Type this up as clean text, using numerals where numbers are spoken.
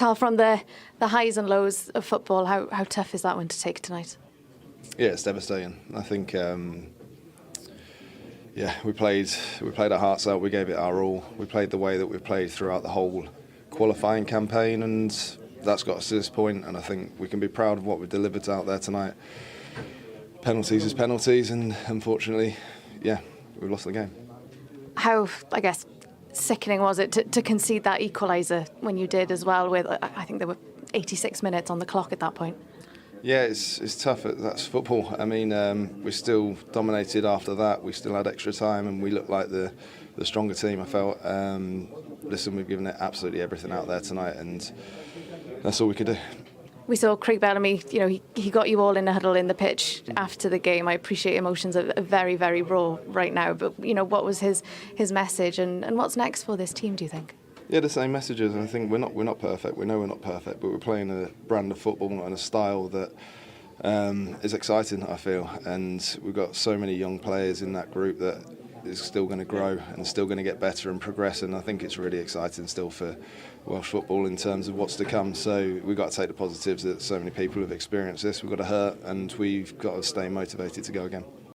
Karl, from the highs and lows of football, how tough is that one to take tonight? Yeah, it's devastating. I think, we played our hearts out. We gave it our all. We played the way that we've played throughout the whole qualifying campaign, and that's got us to this point. And I think we can be proud of what we delivered out there tonight. Penalties is penalties, and unfortunately, we lost the game. How, I guess, sickening was it to concede that equaliser when you did as well, with, I think there were 86 minutes on the clock at that point? Yeah, it's tough. That's football. I mean, we still dominated after that. We still had extra time, and we looked like the stronger team, I felt. Listen, we've given it absolutely everything out there tonight, and that's all we could do. We saw Craig Bellamy, he got you all in a huddle in the pitch after the game. I appreciate emotions are very, very raw right now, but, what was his message, and what's next for this team, do you think? Yeah, the same messages. I think we're not perfect. We know we're not perfect, but we're playing a brand of football and a style that is exciting, I feel. And we've got so many young players in that group that is still going to grow and still going to get better and progress. And I think it's really exciting still for Welsh football in terms of what's to come. So we've got to take the positives that so many people have experienced this. We've got to hurt, and we've got to stay motivated to go again.